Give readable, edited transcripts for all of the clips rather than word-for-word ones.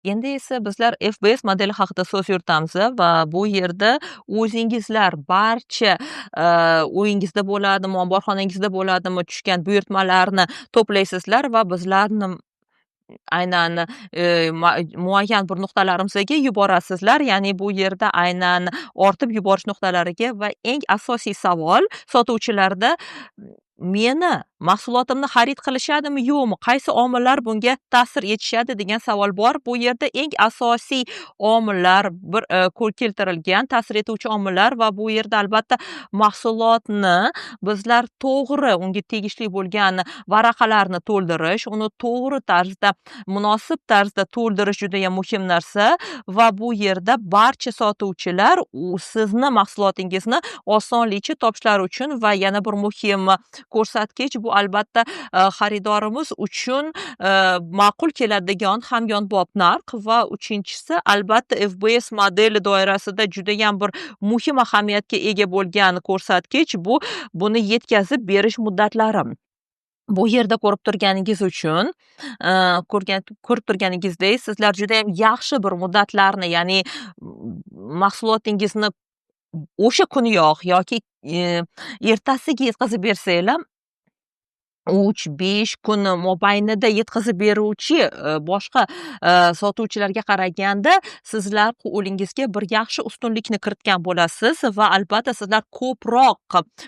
Endi esa bizlar FBS modeli haqida so'z yuritamiz va bu yerda o'zingizlar barcha uyingizda bo'ladimi, omborxonangizda bo'ladimi, tushgan buyurtmalarni to'playsizlar va bizlarni aynan muayyan bir nuqtalarimizga yuborasizlar. Ya'ni bu yerda aynan ortib yuborish nuqtalariga va eng asosiy savol sotuvchilarda meni mahsulotimni xarid qilishadimi, yo'qmi? Qaysi omillar bunga ta'sir etishadi degan savol bor. Bu yerda eng asosiy omillar keltirilgan, ta'sir etuvchi omillar va bu yerda albatta mahsulotni bizlar to'g'ri unga tegishli bo'lgan varaqalarni to'ldirish, uni to'g'ri tarzda, munosib tarzda to'ldirish juda ham muhim narsa va bu yerda barcha sotuvchilar sizni mahsulotingizni osonlikcha topishlari uchun va yana bir muhim ko'rsatkich bu albatta xaridorimiz uchun ma'qul keladigan hamyonbop narx va uchinchisi albatta FBS modeli doirasida juda ham bir muhim ahamiyatga ega bo'lgan ko'rsatkich buni yetkazib berish muddatlari. Bu yerda ko'rib turganingizdek sizlar juda ham yaxshi bir muddatlarni, ya'ni mahsulotingizni o'sha kuniyoq yoki ertasiga yetkazib bersanglar 3-5 kun mobaynida yetkazib beruvchi boshqa sotuvchilarga qaraganda sizlar qo'lingizga bir yaxshi ustunlikni kiritgan bo'lasiz va albatta sizlar ko'proq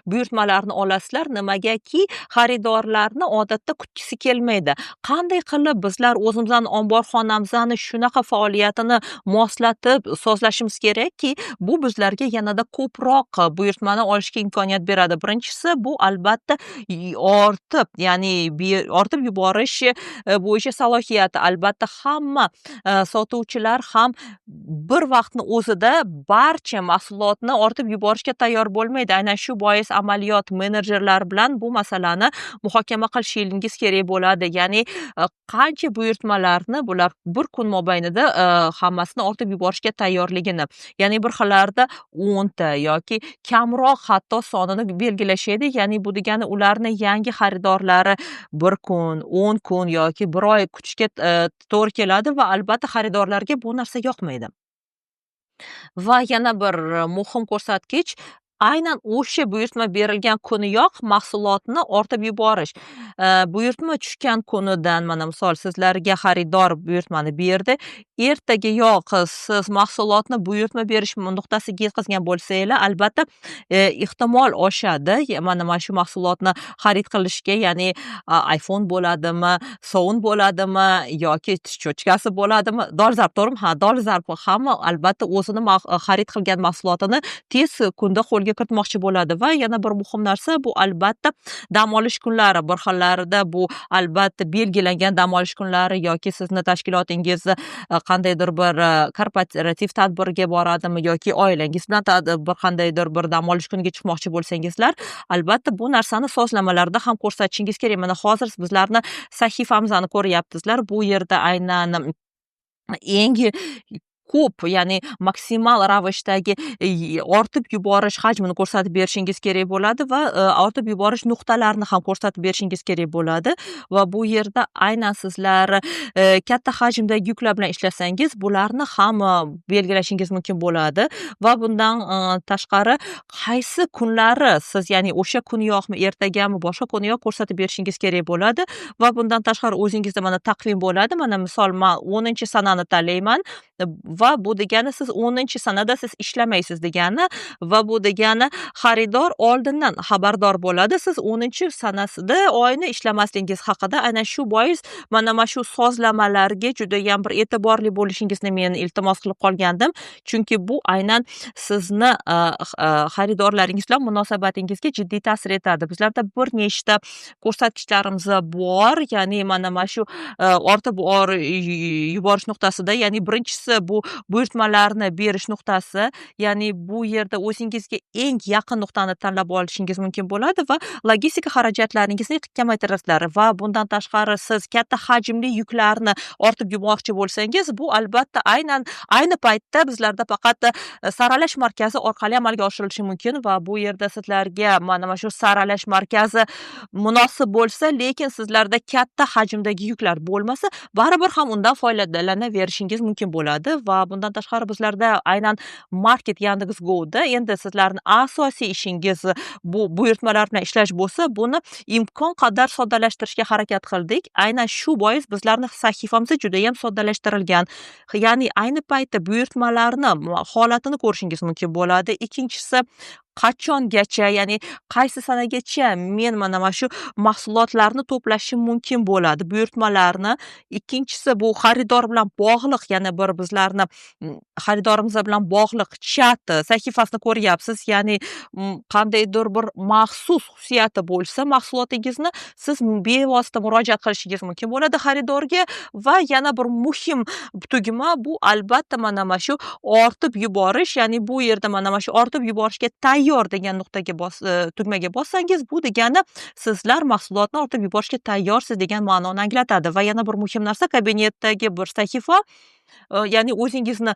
buyurtmalarni olasizlar. Nimagaki xaridorlarni odatda kutgisi kelmaydi. Qanday qilib bizlar o'zimizning omborxonamizni shunaqa faoliyatini moslatib sozlashimiz kerakki, bu bizlarga yanada ko'proq buyurtmani olishga imkoniyat beradi. Birinchisi bu albatta ortib yuborish bo'yicha salohiyati. Albatta hamma sotuvchilar ham bir vaqtni o'zida barcha mahsulotni ortib yuborishga tayyor bo'lmaydi. Aynan shu bois amaliyot menejerlari bilan bu masalani muhokama qilishingiz kerak bo'ladi. Ya'ni qancha buyurtmalarni bular bir kun mobaynida hammasini ortib yuborishga tayyorligini, ya'ni bir xillarda 10 ta yoki kamroq hatto sonini belgilashadi. Ya'ni bu degani ularni yangi xaridorlari 1 kun, 10 kun yoki 1 oy kutishga to'g'ri keladi va albatta xaridorlarga bu narsa yoqmaydi. Va yana bir muhim ko'rsatkich aynan o'sha buyurtma berilgan kuniyoq mahsulotni ortib yuborish. Buyurtma tushgan kunidan, mana misol sizlarga xaridor buyurtmani berdi. Ertagayoq siz mahsulotni buyurtma berish nuqtasiga yetkazgan bo'lsanglar, albatta ehtimol oshadi. Mana shu mahsulotni xarid qilishga, ya'ni iPhone bo'ladimi, sovun bo'ladimi yoki tish cho'chkasi bo'ladimi, dolzarb, to'g'rimi? Ha, dolzarb hamma albatta o'zini xarid qilgan mahsulotini tez kunda qo'lga kiritmoqchi bo'ladi va yana bir muhim narsa bu albatta dam olish kunlari. Bir xillarida bu albatta belgilangan dam olish kunlari yoki sizni tashkilotingiz qandaydir bir korporativ tadbirga boradimi yoki oilangiz bilan bir qandaydir bir dam olish kuniga chiqmoqchi bo'lsangizlar, albatta bu narsani sozlamalarda ham ko'rsatishingiz kerak. Mana hozir bizlarni sahifamizni ko'ryapsizlar. Bu yerda aynan eng ko'p, ya'ni maksimal ravishdagi ortib yuborish hajmini ko'rsatib berishingiz kerak bo'ladi va ortib yuborish nuqtalarini ham ko'rsatib berishingiz kerak bo'ladi va bu yerda aynan sizlar katta hajmdagi yuklar bilan ishlasangiz bularni ham belgilashingiz mumkin bo'ladi va bundan tashqari qaysi kunlari siz, ya'ni o'sha kuniyoqmi, ertagami, boshqa kuniyoq ko'rsatib berishingiz kerak bo'ladi va bundan tashqari o'zingizda mana taqvim bo'ladi. Mana misol men 10-sanani tanlayman va bu degani siz 10-sanada siz ishlamaysiz degani va bu degani xaridor oldindan xabardor bo'ladi siz 10-sanasida oyni ishlamasligingiz haqida. Aynan shu bois mana shu sozlamalarga juda ham bir e'tiborli bo'lishingizni men iltimos qilib qolgandim. Chunki bu aynan sizni xaridorlaringiz bilan munosabatingizga jiddiy ta'sir etadi. Bizlarda bir nechta ko'rsatkichlarimiz bor, ya'ni mana shu ortib yuborish nuqtasida, ya'ni birinchisi ikkinchisi bu buyurtmalarni berish nuqtasi, ya'ni bu yerda o'zingizga eng yaqin nuqtani tanlab olishingiz mumkin bo'ladi va logistika xarajatlaringizni kamaytirasizlar va bundan tashqari siz katta hajmli yuklarni ortib yubormoqchi bo'lsangiz, bu albatta ayni paytda bizlarda faqat saralash markazi orqali amalga oshirilishi mumkin va bu yerda sizlarga mana shu saralash markazi munosib bo'lsa, lekin sizlarda katta hajmdagi yuklar bo'lmasa, baribir ham undan foydalanaverishingiz mumkin bo'ladi va bundan tashqari bizlarda aynan market Yandex.Go'da endi sizlarning asosiy ishingiz bu buyurtmalar bilan ishlash bo'lsa, buni imkon qadar soddalashtirishga harakat qildik. Aynan shu bois bizlarning sahifamizda juda ham soddalashtirilgan. Ya'ni ayni paytda buyurtmalarni holatini ko'rishingiz mumkin bo'ladi. Ikkinchisi, qachongacha, ya'ni qaysi sanagacha men mana shu mahsulotlarni to'plashim mumkin bo'ladi, buyurtmalarni. Ikkinchisi, bu xaridor bilan bog'liq, yana bir bizlarni xaridorimiz bilan bog'liq chat sahifasini ko'ryapsiz. Ya'ni qandaydir bir maxsus xususiyati bo'lsa mahsulotingizni, siz bevosita murojaat qilishingiz mumkin bo'ladi xaridorga va yana bir muhim tugma bu albatta mana shu ortib yuborish, ya'ni bu yerda mana shu ortib yuborishga tayyor degan nuqtaga tugmaga bossangiz, bu degani sizlar mahsulotni ortib yuborishga tayyorsiz degan ma'noni anglatadi va yana bir muhim narsa, kabinetdagi bir sahifa, ya'ni o'zingizni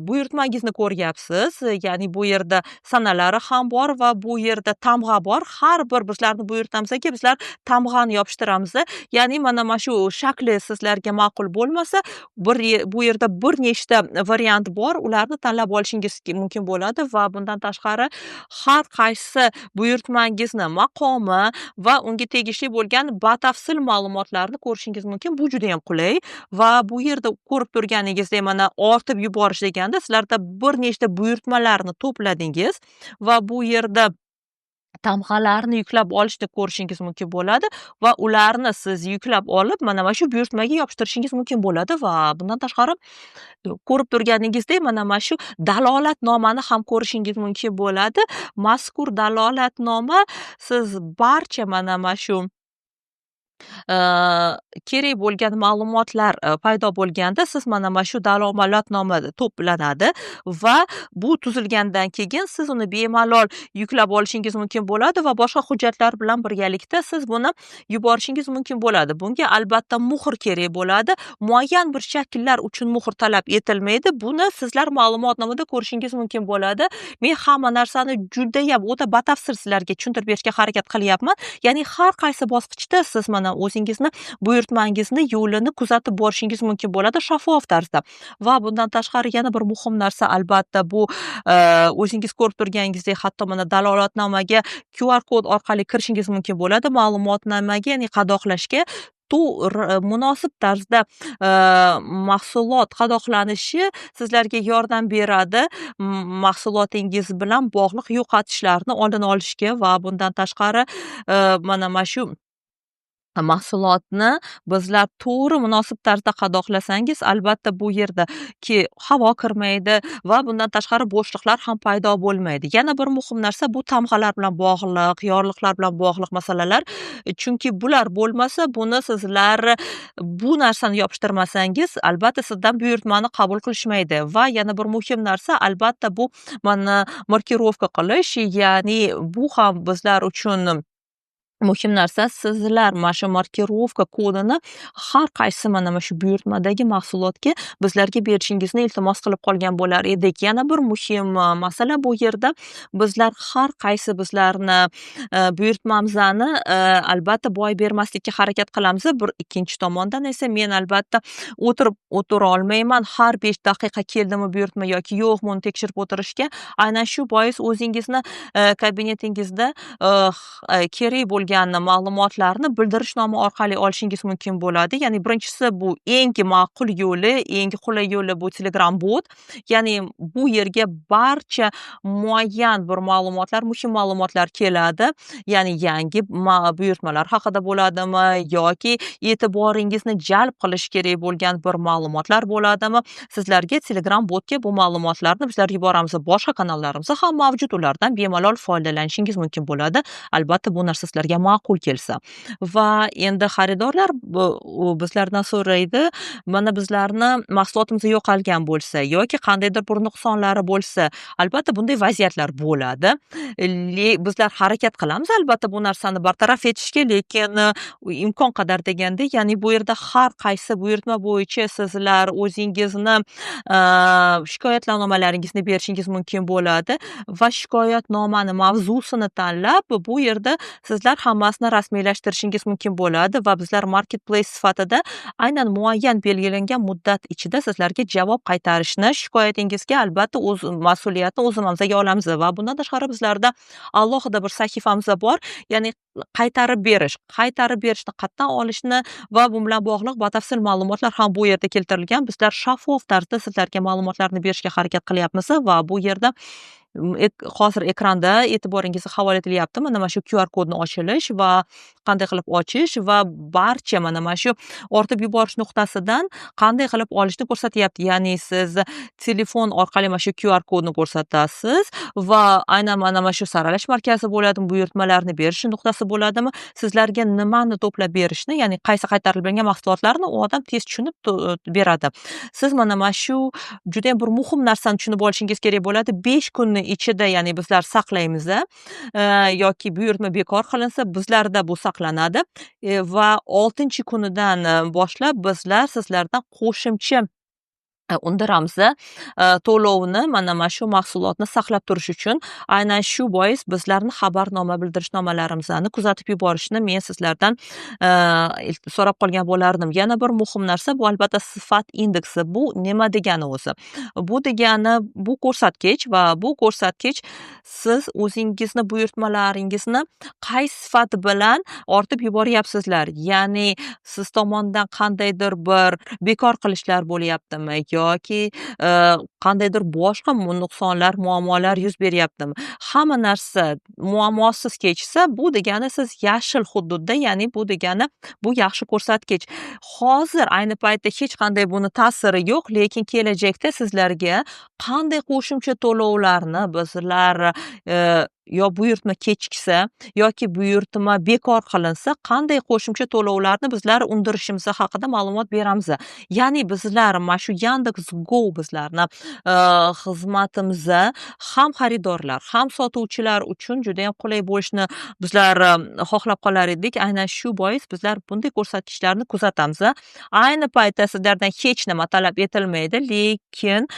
buyurtmangizni ko'ryapsiz. Ya'ni bu yerda sanalari ham bor va bu yerda tamg'a bor. Har bir bizlarni buyurtmamizga bizlar tamg'ani yopishtiramiz. Ya'ni mana shu shakli sizlarga ma'qul bo'lmasa, bu yerda bir nechta variant bor. Ularni tanlab olishingiz mumkin bo'ladi va bundan tashqari har qaysi buyurtmangizni maqomi va unga tegishli bo'lgan batafsil ma'lumotlarni ko'rishingiz mumkin. Bu juda ham qulay va bu yerda ko'rib turganingizdek mana ortib yuborish deganda sizlarda bir nechta buyurtmalarni to'pladingiz va bu yerda tamg'alarni yuklab olishni ko'rishingiz mumkin bo'ladi va ularni siz yuklab olib mana shu buyurtmaga yopishtirishingiz mumkin bo'ladi va bundan tashqari ko'rib turganingizdek mana shu dalolatnomani ham ko'rishingiz mumkin bo'ladi. Mazkur dalolatnoma siz barcha mana shu kerak bo'lgan ma'lumotlar paydo bo'lganda siz mana shu dalolatnoma to'planadi va bu tuzilgandan keyin siz uni bemalol yuklab olishingiz mumkin bo'ladi va boshqa hujjatlar bilan birgalikda siz buni yuborishingiz mumkin bo'ladi. Bunga albatta muhr kerak bo'ladi. Muayyan bir shakllar uchun muhr talab etilmaydi. Buni sizlar ma'lumotnomada ko'rishingiz mumkin bo'ladi. Men hamma narsani juda ham o'ta batafsil sizlarga tushuntirib berishga harakat qilyapman. Ya'ni har qaysi bosqichda siz mana o'zingizni buyurtmangizni yo'lini kuzatib borishingiz mumkin bo'ladi shaffof tarzda. Va bundan tashqari yana bir muhim narsa, albatta bu o'zingiz ko'rib turganingizdek, hatto mana dalolatnomaga QR kod orqali kirishingiz mumkin bo'ladi ma'lumotnomaga, ya'ni qadoqlashga. Munosib tarzda mahsulot qadoqlanishi sizlarga yordam beradi mahsulotingiz bilan bog'liq yo'qotishlarni oldini olishga va bundan tashqari mana shu mahsulotni bizlar to'g'ri munosib tarzda qadoqlasangiz, albatta bu yerda havo kirmaydi va bundan tashqari bo'shliqlar ham paydo bo'lmaydi. Yana bir muhim narsa, bu tamg'alar bilan bog'liq, yorliqlar bilan bog'liq masalalar. Chunki bular bo'lmasa, buni sizlar bu narsani yopishtirmasangiz, albatta sizdan buyurtmani qabul qilishmaydi va yana bir muhim narsa, albatta bu mana markirovka qilish, ya'ni bu ham bizlar uchun muhim narsa. Sizlar mana shu markirovka kodini har qaysi mana shu buyurtmadagi mahsulotga bizlarga berishingizni iltimos qilib qolgan bo'lar edik. Yana bir muhim masala, bu yerda bizlar har qaysi bizlarni buyurtmamizni albatta boy bermaslikka harakat qilamiz. Bir ikkinchi tomondan esa men albatta o'tira olmayman. Har 5 daqiqa keldimi buyurtma yoki yo'qmi uni tekshirib o'tirishga. Aynan shu bois o'zingizni kabinetingizda kerak bo'lgan ma'lumotlarni bildirishnoma orqali olishingiz mumkin bo'ladi. Ya'ni birinchisi, bu eng ma'qul yo'li, eng qulay yo'li bu Telegram bot. Ya'ni bu yerga barcha muayyan bir ma'lumotlar, muhim ma'lumotlar keladi. Ya'ni yangi buyurtmalar haqida bo'ladimi yoki e'tiboringizni jalb qilish kerak bo'lgan bir ma'lumotlar bo'ladimi? Sizlarga Telegram botga bu ma'lumotlarni bizlar yuboramiz. Boshqa kanallarimizda ham mavjud, ulardan bemalol foydalanishingiz mumkin bo'ladi. Albatta bu narsa sizlarga sizlarga ma'qul kelsa. Va endi xaridorlar bizlardan so'raydi, mana bizlarni mahsulotimiz yo'qolgan bo'lsa yoki qandaydir bir nuqsonlari bo'lsa, albatta bunday vaziyatlar bo'ladi. Bizlar harakat qilamiz albatta bu narsani bartaraf etishga, lekin imkon qadar degandek, ya'ni bu yerda har qaysi buyurtma bo'yicha sizlar o'zingizni shikoyatnomalaringizni berishingiz mumkin bo'ladi va shikoyatnomani mavzusini tanlab, bu yerda sizlar hammasini rasmiylashtirishingiz mumkin bo'ladi va bizlar marketplace sifatida aynan muayyan belgilangan muddat ichida sizlarga javob qaytarishni, shikoyatingizga albatta o'z mas'uliyatni o'zimizga olamiz va bundan tashqari bizlarda alohida bir sahifamiz bor. Ya'ni qaytarib berishni qatdan olishni va bu bilan bog'liq batafsil ma'lumotlar ham bu yerda keltirilgan. Bizlar shaffof tarzda sizlarga ma'lumotlarni berishga harakat qilyapmiz va bu yerda hozir ekranda e'tiboringizga havola etilyapti. Mana shu QR kodni ochilish va qanday qilib ochish va barcha mana shu ortib yuborish nuqtasidan qanday qilib olishni ko'rsatyapti. Ya'ni siz telefon orqali mana shu QR kodni ko'rsatasiz va aynan mana shu saralash markazi bo'ladimi, buyurtmalarni berish nuqtasi bo'ladimi, sizlarga nimani to'plab berishni, ya'ni qaysi qaytarilgan mahsulotlarni u odam tez tushunib beradi. Siz mana shu juda ham bir muhim narsani tushunib olishingiz kerak bo'ladi. 5 kunni ichida, ya'ni bizlar saqlaymiz yoki buyurtma bekor qilinsa, bizlarda bu saqlanadi va 6-kunidan boshlab bizlar sizlardan qo'shimcha undiramiz to'lovni mana shu mahsulotni saqlab turish uchun. Aynan shu bois bizlarni xabarnoma, bildirishnomalarimizni kuzatib yuborishni men sizlardan so'rab qolgan bo'lardim. Yana bir muhim narsa bu albatta sifat indeksi. Bu nima degani o'zi? Bu degani bu ko'rsatkich va bu ko'rsatkich siz o'zingizni buyurtmalaringizni qaysi sifat bilan ortib yuboryapsizlar. Ya'ni siz tomonidan qandaydir bir bekor qilishlar bo'lyaptimi yoki qandaydir boshqa nuqsonlar, muammolar yuz beryaptimi? Hamma narsa muammosiz kechsa, bu degani siz yashil hududda, ya'ni bu degani bu yaxshi ko'rsatkich. Hozir ayni paytda hech qanday buni ta'siri yo'q, lekin kelajakda sizlarga qanday qo'shimcha to'lovlarni bizlar yo buyurtma kechiksa yoki buyurtma bekor qilinsa, qanday qo'shimcha to'lovlarni bizlar undirishimiz haqida ma'lumot beramiz. Ya'ni bizlar mana shu Yandex.Go bizlarni xizmatimizda ham xaridorlar, ham sotuvchilar uchun juda ham qulay bo'lishni bizlar xohlab qolar edik. Aynan shu bois bizlar bunday ko'rsatkichlarni kuzatamiz. Ayni paytda sizlardan hech nima talab etilmaydi, lekin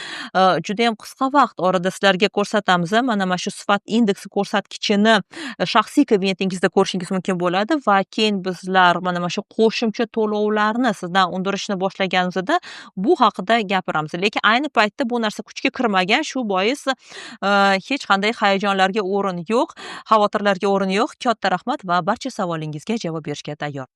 juda ham qisqa vaqt orada sizlarga ko'rsatamiz. Mana shu sifat indeksi ko'rsatkichini shaxsiy kabinetingizda ko'rishingiz mumkin bo'ladi va keyin bizlar mana shu qo'shimcha to'lovlarni sizdan undirishni boshlaganimizda bu haqida gapiramiz. Lekin ayni paytda bu narsa kuchga kirmagan, shu bois hech qanday hayajonlarga o'rin yo'q, xavotirlarga o'rin yo'q. Katta rahmat va barcha savolingizga javob berishga tayyor.